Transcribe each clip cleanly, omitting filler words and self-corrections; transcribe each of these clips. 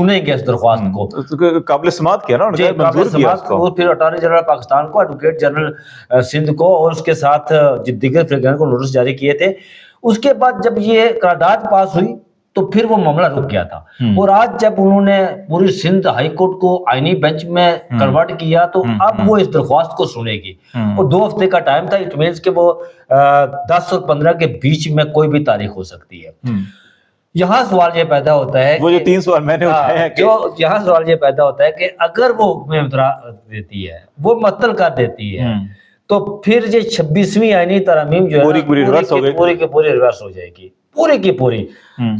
سنیں گے اس درخواست کو. قابل سماعت کیا نا جی قابل سماعت کو. پھر اٹارنی جنرل پاکستان کو، ایڈوکیٹ جنرل سندھ کو اور اس کے ساتھ دیگر فریقین کو نوٹس جاری کیے تھے. اس کے بعد جب یہ قرارداد پاس ہوئی تو پھر وہ معاملہ رک گیا تھا. اور آج جب انہوں نے پوری سندھ ہائی کورٹ کو آئینی بینچ میں کنورٹ کیا تو اب وہ اس درخواست کو سنے گی. اور 2 ہفتے کا ٹائم تھا. اٹ مینس کہ وہ 10 اور 15 کے بیچ میں کوئی بھی تاریخ ہو سکتی ہے. یہاں سوال یہ پیدا ہوتا ہے، وہ جو 3 سوال میں نے اٹھائے ہیں، جو یہاں سوال یہ پیدا ہوتا ہے کہ اگر وہ حکم امتناع دیتی ہے، وہ معطل کر دیتی ہے، تو پھر یہ 26ویں آئینی ترامیم جو ہے پوری کی پوری ریورس ہو جائے گی، پوری کی پوری.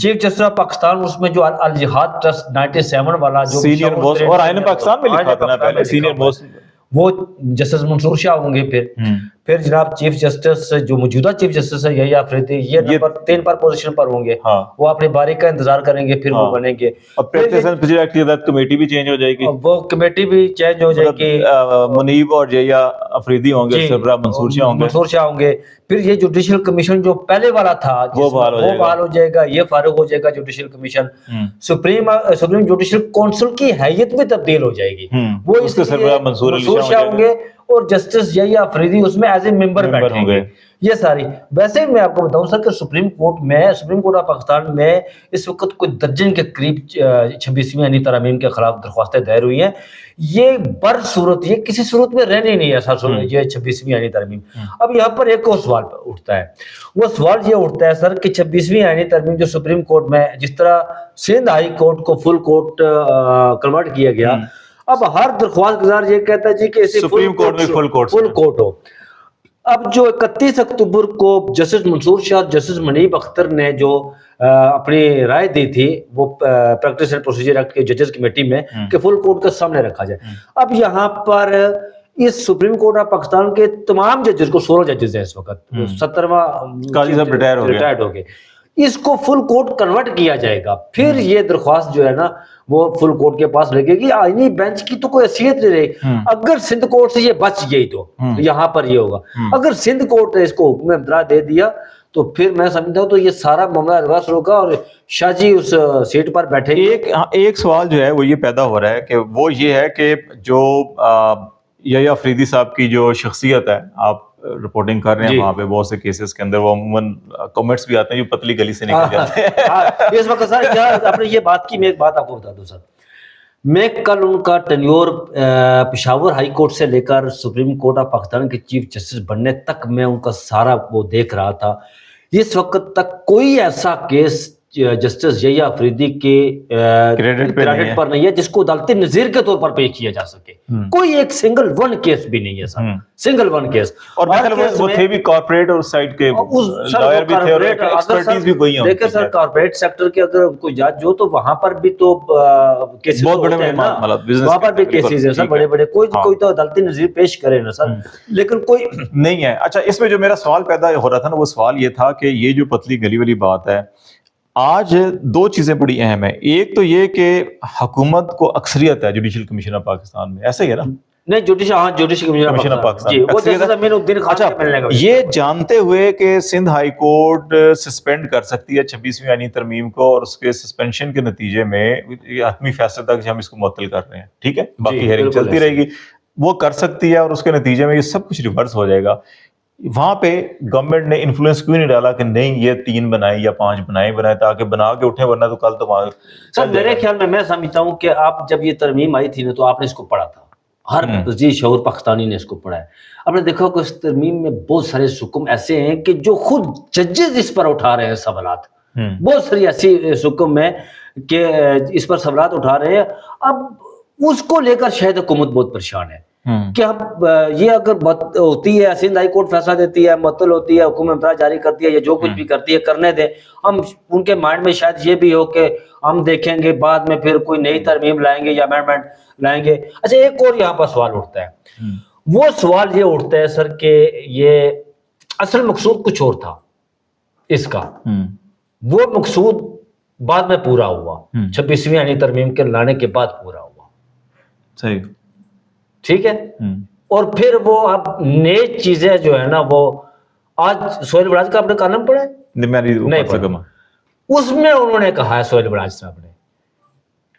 چیف جسٹس آف پاکستان اس میں جو الجہاد ٹرسٹ 97 والا جو سینئر موسٹ، اور آئین پاکستان میں لکھا تھا نا پہلے سینئر موسٹ، وہ جسٹس منصور شاہ ہوں گے. پھر جناب چیف جسٹس جو موجودہ چیف جسٹس ہے یحییٰ افریدی، یہ نمبر 3 پر پوزیشن پر ہوں گے. وہ اپنی باری کا انتظار کریں گے، پھر وہ بنیں گے. اور پریکٹس اینڈ پروسیجر کی کمیٹی بھی چینج ہو جائے گی، وہ کمیٹی بھی چینج ہو جائے گی. منیب اور یحییٰ افریدی ہوں گے، سربراہ منصور شاہ ہوں گے. پھر یہ جوڈیشل کمیشن جو پہلے والا تھا وہ بحال ہو جائے گا، یہ فارغ ہو جائے گا judicial commission. Supreme judicial council کی حیثیت بھی تبدیل ہو جائے گی. وہ اس کے سربراہ منصور شاہ ہوں گے اور جسٹس یحییٰ افریدی اس میں ایز اے ممبر بیٹھیں گے. یہ ساری ویسے میں آپ کو بتاؤں سر کہ سپریم کورٹ آف پاکستان میں اس وقت کوئی درجن کے قریب 26ویں آئینی ترامیم کے خلاف درخواستیں دائر ہوئی ہیں. یہ برصورت یہ کسی صورت میں رہنے نہیں ہے سر یہ 26ویں آئینی ترمیم. اب یہاں پر ایک اور سوال اٹھتا ہے. وہ سوال یہ اٹھتا ہے سر کہ 26ویں آئینی ترمیم جو سپریم کورٹ میں جس طرح سندھ ہائی کورٹ کو فل کورٹ کنورٹ کیا گیا، اب ہر درخواست گزار یہ کہتا ہے جی کہ سپریم کورٹ میں فل کورٹ ہو. اب جو 31 اکتوبر کو جسٹس منصور شاہ جسٹس منیب اختر نے جو اپنی رائے دی تھی وہ پریکٹس اینڈ پروسیجر ایکٹ کے ججز کمیٹی میں کہ فل کورٹ کا سامنے رکھا جائے. اب یہاں پر اس سپریم کورٹ آف پاکستان کے تمام ججز کو 16 ججز ہیں اس وقت، 17واں قاضی صاحب ریٹائرڈ ہو گئے، اس کو فل کورٹ کنورٹ کیا جائے گا. پھر یہ درخواست جو ہے نا وہ فل کورٹ کے پاس لگے گی. آئینی بینچ کی تو کوئی حیثیت نہیں رہی. اگر سندھ کورٹ سے یہ بچ گئی تو یہاں پر یہ ہوگا. اگر سندھ کورٹ نے اس کو حکم امتناع دے دیا تو پھر میں سمجھتا ہوں تو یہ سارا معاملہ ریورس ہوگا اور شاہ جی اس سیٹ پر بیٹھے. ایک سوال جو ہے وہ یہ پیدا ہو رہا ہے کہ وہ یہ ہے کہ جو یحییٰ افریدی صاحب کی جو شخصیت ہے، آپ رپورٹنگ کر رہے ہیں وہاں پہ بہت سے کیسز کے اندر وہ عموماً کمنٹس بھی آتے ہیں جو پتلی گلی سے نکل جاتے ہیں. اس وقت سر کیا آپ نے یہ بات کی، میں ایک بات آپ کو بتا دوں سر، میں کل ان کا ٹینیور پشاور ہائی کورٹ سے لے کر سپریم کورٹ آف پاکستان کے چیف جسٹس بننے تک میں ان کا سارا وہ دیکھ رہا تھا. اس وقت تک کوئی ایسا کیس جسٹس یحییٰ افریدی کے کریڈٹ پر نہیں ہے جس کو عدالتی نظیر کے طور پر پیش کیا جا سکے. کوئی ایک سنگل ون کیس بھی نہیں ہے سر، سنگل ون کیس. اور وہ تھے بھی کارپوریٹ اور سائڈ کے لائر بھی تھے اور ایکسپرٹیز بھی وہی ہیں. دیکھیں سر کارپوریٹ سیکٹر کے اگر کوئی جج ہو تو وہاں پر بھی تو کیسز بہت بڑے وہاں پر بھی کیسز ہیں سر بڑے بڑے. کوئی تو عدالتی نظیر پیش کرے نا سر، لیکن کوئی نہیں ہے. اچھا اس میں جو میرا سوال پیدا ہو رہا تھا نا وہ سوال یہ تھا کہ یہ جو پتلی گلی والی بات ہے، آج 2 چیزیں بڑی اہم ہیں. ایک تو یہ کہ حکومت کو اکثریت ہے جوڈیشل کمیشن آف پاکستان میں، ایسا ہی ہے نا؟ نہیں جوڈیشل کمیشن آف پاکستان یہ جانتے ہوئے کہ سندھ ہائی کورٹ سسپینڈ کر سکتی ہے 26ویں آئینی ترمیم کو، اور اس کے سسپینشن کے نتیجے میں حتمی فیصلے تک ہم اس کو معطل کر رہے ہیں، ٹھیک ہے، باقی ہیئرنگ چلتی رہے گی، وہ کر سکتی ہے اور اس کے نتیجے میں یہ سب کچھ ریورس ہو جائے گا. وہاں پہ گورنمنٹ نے انفلوئنس کیوں نہیں ڈالا کہ نہیں یہ 3 بنائے یا 5 بنائے تاکہ بنا کے اٹھے، ورنہ تو کل تو سر میرے خیال میں سمجھتا ہوں کہ آپ جب یہ ترمیم آئی تھی نا تو آپ نے اس کو پڑھا تھا، ہر پذیر شعور پاکستانی نے اس کو پڑھا ہے. آپ نے دیکھا کہ اس ترمیم میں بہت سارے حکم ایسے ہیں کہ جو خود ججز اس پر اٹھا رہے ہیں سوالات، بہت ساری ایسی حکم ہے کہ اس پر سوالات اٹھا رہے ہیں. اب اس کو لے کر شاید حکومت بہت پریشان ہے کہ اب یہ اگر ہوتی ہے سندھ ہائی کورٹ فیصلہ دیتی ہے، معطل ہوتی ہے، حکم امتناع جاری کرتی ہے یا جو کچھ بھی کرتی ہے کرنے دیں. ہم ان کے مائنڈ میں شاید یہ بھی ہو کہ ہم دیکھیں گے بعد میں پھر کوئی نئی ترمیم لائیں گے یا امینڈمنٹ لائیں گے. اچھا ایک اور یہاں پر سوال اٹھتا ہے، وہ سوال یہ اٹھتا ہے سر کہ یہ اصل مقصود کچھ اور تھا اس کا، وہ مقصود بعد میں پورا ہوا، 26ویں آئینی ترمیم کے لانے کے بعد پورا ہوا. صحیح، ٹھیک ہے. اور پھر وہ اب نئی چیزیں جو ہے نا وہ آج سہیل بڑاج کا آپ نے کالم پڑھا ہے؟ نہیں پڑھا. اس میں انہوں نے کہا ہے سہیل بڑاج صاحب نے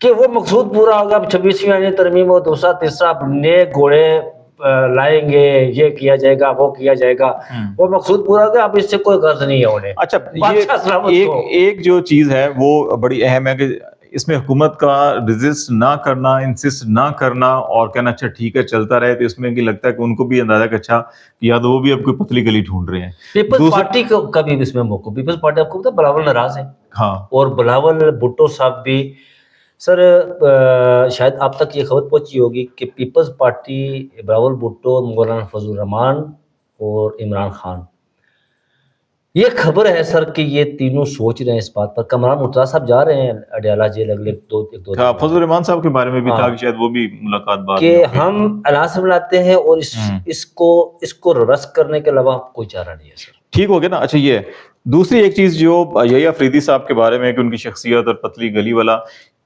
کہ وہ مقصود پورا ہوگا. 26ویں آئینی ترمیم اور دوسرا تیسرا نئے گھوڑے لائیں گے, یہ کیا جائے گا, وہ کیا جائے گا, وہ مقصود پورا ہوگا. اب اس سے کوئی غرض نہیں ہے انہیں. اچھا ایک جو چیز ہے وہ بڑی اہم ہے کہ اس میں حکومت کا ریزسٹ نہ کرنا, انسسٹ نہ کرنا اور کہنا اچھا ٹھیک ہے چلتا رہے, تو اس میں لگتا ہے کہ ان کو بھی اندازہ کہ اچھا یا تو وہ بھی اب کوئی پتلی گلی ڈھونڈ رہے ہیں. پیپلز پارٹی کا بھی اس میں موقع, پیپلز پارٹی آپ کو پتا بلاول ناراض ہے. ہاں, اور بلاول بھٹو صاحب بھی سر شاید آپ تک یہ خبر پہنچی ہوگی کہ پیپلز پارٹی بلاول بھٹو, مولانا فضل الرحمان اور عمران خان, یہ خبر ہے سر کہ یہ تینوں سوچ رہے ہیں اس بات پر. کمران مرتضیٰ صاحب جا رہے ہیں اڈیالہ جیل اگلے دو فضل الرحمان صاحب کے بارے میں بھی تھا کہ شاید وہ بھی ملاقات بات کہ ہم اعلان سے ملاتے ہیں اور اس کو ریورس کرنے کے علاوہ کوئی چارہ نہیں ہے سر. ٹھیک ہو گیا نا. اچھا یہ دوسری ایک چیز جو یحییٰ افریدی صاحب کے بارے میں کہ ان کی شخصیت اور پتلی گلی والا,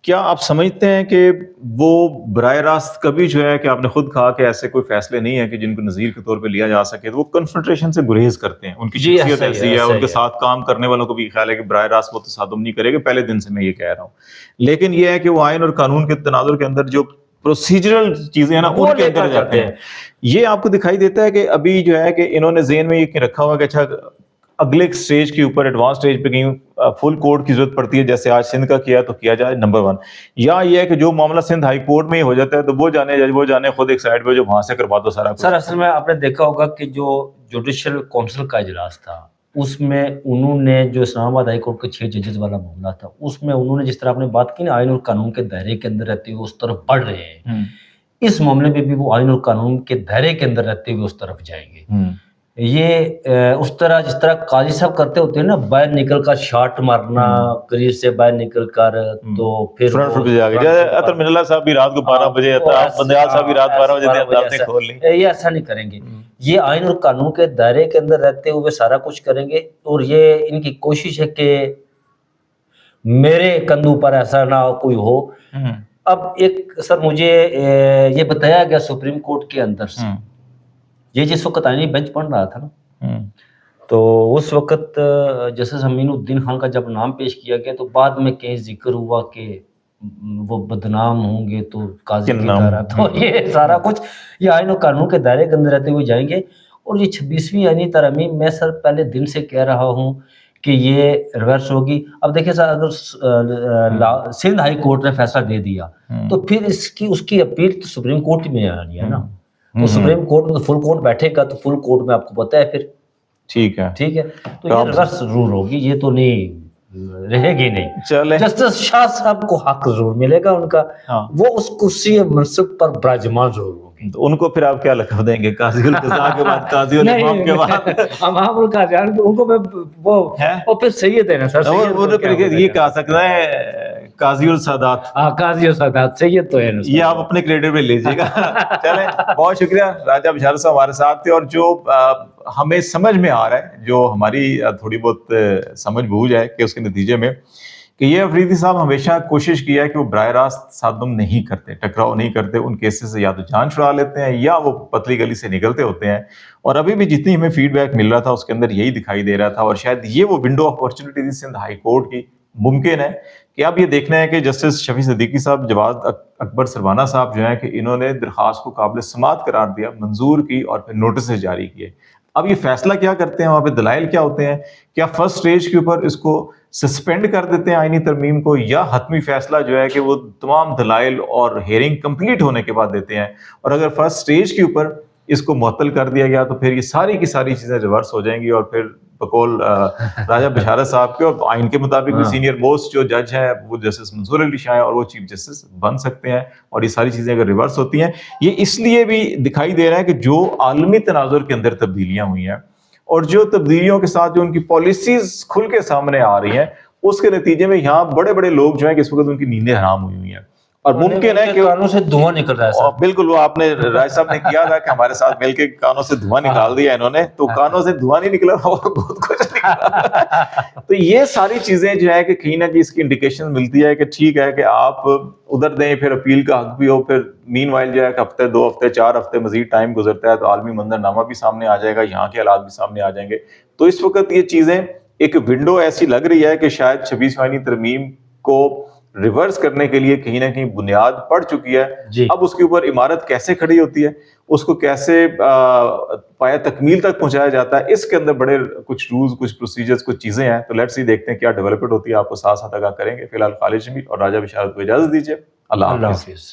کیا آپ سمجھتے ہیں کہ وہ براہ راست کبھی جو ہے کہ آپ نے خود کہا کہ ایسے کوئی فیصلے نہیں ہیں کہ جن کو نظیر کے طور پہ لیا جا سکے, تو وہ کنفرنٹریشن سے گریز کرتے ہیں, ان کی شخصیت ایسی ہے, ان کے ساتھ کام کرنے والوں کو بھی خیال ہے کہ براہ راست وہ تصادم نہیں کرے گا, پہلے دن سے میں یہ کہہ رہا ہوں. لیکن یہ ہے کہ وہ آئین اور قانون کے تناظر کے اندر جو پروسیجرل چیزیں ہیں نا ان کے اندر جاتے ہیں. یہ آپ کو دکھائی دیتا ہے کہ ابھی جو ہے کہ انہوں نے ذہن میں یہ رکھا ہوا کہ اچھا اگلے سٹیج کے اوپر ایڈوانس سٹیج پہ کہیں فل کورٹ کی ضرورت پڑتی ہے, جیسے آج سندھ کا کیا تو کیا جائے نمبر 1, یا یہ ہے کہ جو معاملہ سندھ ہائی کورٹ میں ہی ہو جاتا ہے تو وہ جانے خود ایک سائڈ پہ جو وہاں سے کروا دو سارا کچھ. سر اصل میں آپ نے دیکھا ہوگا کہ جو جوڈیشل کونسل کا اجلاس تھا اس میں انہوں نے جو اسلام آباد ہائی کورٹ کے 6 ججز والا معاملہ تھا, اس میں انہوں نے جس طرح آپ نے بات کی نا آئین اور قانون کے دائرے کے اندر رہتے ہوئے اس طرف بڑھ رہے ہیں, اس معاملے میں بھی وہ آئین اور قانون کے دائرے کے اندر رہتے ہوئے اس طرف جائیں گے. یہ اس طرح جس طرح قاضی صاحب کرتے ہوتے ہیں نا, باہر نکل کر شاٹ مارنا, کریز سے باہر نکل کر تو پھر عطر من اللہ صاحب بھی رات کو 12 بجے آتا, بندیال صاحب بھی رات 12 بجے عدالتیں کھول لی. یہ ایسا نہیں کریں گے, یہ آئین اور قانون کے دائرے کے اندر رہتے ہوئے سارا کچھ کریں گے. اور یہ ان کی کوشش ہے کہ میرے کندھوں پر ایسا نہ کوئی ہو. اب ایک سر مجھے یہ بتایا گیا سپریم کورٹ کے اندر سے, یہ جس وقت آئینی بینچ بن رہا تھا نا, تو اس وقت جسٹس امین الدین خان کا جب نام پیش کیا گیا تو بعد میں کہیں ذکر ہوا کہ وہ بدنام ہوں گے تو قاضی کی طرح, تو یہ سارا کچھ یہ آئین و قانون کے دائرے کے اندر رہتے ہوئے جائیں گے. اور یہ 26ویں آئینی ترمیم میں سر پہلے دن سے کہہ رہا ہوں کہ یہ ریورس ہوگی. اب دیکھیں سر اگر سندھ ہائی کورٹ نے فیصلہ دے دیا تو پھر اس کی اپیل تو سپریم کورٹ میں آنی ہے نا, تو سپریم کورٹ میں تو فل کورٹ بیٹھے گا, تو فل کورٹ میں آپ کو پتہ ہے پھر ٹھیک ہے تو یہ ریورس ضرور ہوگی, یہ تو نہیں رہے گی نہیں. جسٹس شاہ صاحب کو حق ضرور ملے گا ان کا, وہ اس کرسی منصب پر براجمان ضرور ہوگی. تو ان کو پھر آپ کیا لقب دیں گے, قاضی القضاء کے بعد, قاضی الامام کے بعد, امام القاضی ان کو وہ پھر سید ہے نا سر, یہ کہا سکتا ہے قاضی السادات. قاضی السادات سید تو ہے نا, یہ آپ اپنے کریڈٹ پہ لیجیے گا. چلیں بہت شکریہ, راجہ بشارت صاحب ہمارے ساتھ تھے. اور جو ہمیں سمجھ میں آ رہا ہے, جو ہماری تھوڑی بہت سمجھ بوجھ ہے کہ اس کے نتیجے میں کہ یہ افریدی صاحب ہمیشہ کوشش کیا ہے کہ وہ براہ راست تصادم نہیں کرتے, ٹکراؤ نہیں کرتے. ان کیسز سے یا تو جان چھڑا لیتے ہیں یا وہ پتلی گلی سے نکلتے ہوتے ہیں. اور ابھی بھی جتنی ہمیں فیڈ بیک مل رہا تھا اس کے اندر یہی دکھائی دے رہا تھا. اور شاید یہ وہ ونڈو آف اپارچونیٹی تھی سندھ ہائی کورٹ کی. ممکن ہے کہ اب یہ دیکھنا ہے کہ جسٹس شفیع صدیقی صاحب, جواد اکبر سروانہ صاحب جو ہیں کہ انہوں نے درخواست کو قابل سماعت قرار دیا, منظور کی اور پھر نوٹسز جاری کیے. اب یہ فیصلہ کیا کرتے ہیں, وہاں پہ دلائل کیا ہوتے ہیں, کیا فرسٹ سٹیج کے اوپر اس کو سسپینڈ کر دیتے ہیں آئینی ترمیم کو, یا حتمی فیصلہ جو ہے کہ وہ تمام دلائل اور ہیئرنگ کمپلیٹ ہونے کے بعد دیتے ہیں. اور اگر فرسٹ سٹیج کے اوپر اس کو معطل کر دیا گیا تو پھر یہ ساری کی ساری چیزیں ریورس ہو جائیں گی. اور پھر بقول راجہ بشارت صاحب کے اور آئین کے مطابق سینئر موسٹ جو جج ہیں وہ جسٹس منصور علی شاہ ہیں, اور وہ چیف جسٹس بن سکتے ہیں. اور یہ ساری چیزیں اگر ریورس ہوتی ہیں, یہ اس لیے بھی دکھائی دے رہا ہے کہ جو عالمی تناظر کے اندر تبدیلیاں ہوئی ہیں اور جو تبدیلیوں کے ساتھ جو ان کی پالیسیز کھل کے سامنے آ رہی ہیں, اس کے نتیجے میں یہاں بڑے بڑے لوگ جو ہیں کہ اس وقت ان کی نیندیں حرام ہوئی ہوئی ہیں. اور ممکن ہے کہ کانوں سے دھواں نکل رہا ہے. بالکل, وہ آپ نے راج صاحب نے کیا تھا کہ ہمارے ساتھ مل کے کانوں سے دھواں نکال دیا انہوں نے, تو کانوں سے دھواں نہیں نکلا اور بہت کچھ نکلا. تو یہ ساری چیزیں جو ہے کہ کہیں نہ کہیں اس کی انڈیکیشن ملتی ہے کہ ٹھیک ہے کہ آپ ادھر دیں, پھر اپیل کا حق بھی ہو, پھر مین وائل جو ہے کہ ہفتے 2 ہفتے 4 ہفتے مزید ٹائم گزرتا ہے تو عالمی منظرنامہ بھی سامنے آ جائے گا, یہاں کے حالات بھی سامنے آ جائیں گے. تو اس وقت یہ چیزیں ایک ونڈو ایسی لگ رہی ہے کہ شاید 26ویں آئینی ترمیم کو ریورس کرنے کے لیے کہیں نہ کہیں بنیاد پڑ چکی ہے. جی اب اس کے اوپر عمارت کیسے کھڑی ہوتی ہے, اس کو کیسے پایہ تکمیل تک پہنچایا جاتا ہے, اس کے اندر بڑے کچھ رولز, کچھ پروسیجرز, کچھ چیزیں ہیں. تو لیٹس سی دیکھتے ہیں کیا ڈیولپمنٹ ہوتی ہے, آپ کو ساتھ ساتھ آگاہ کریں گے. فی الحال خالد جمیل اور راجہ بشارت کو اجازت دیجیے. اللہ حافظ. حافظ.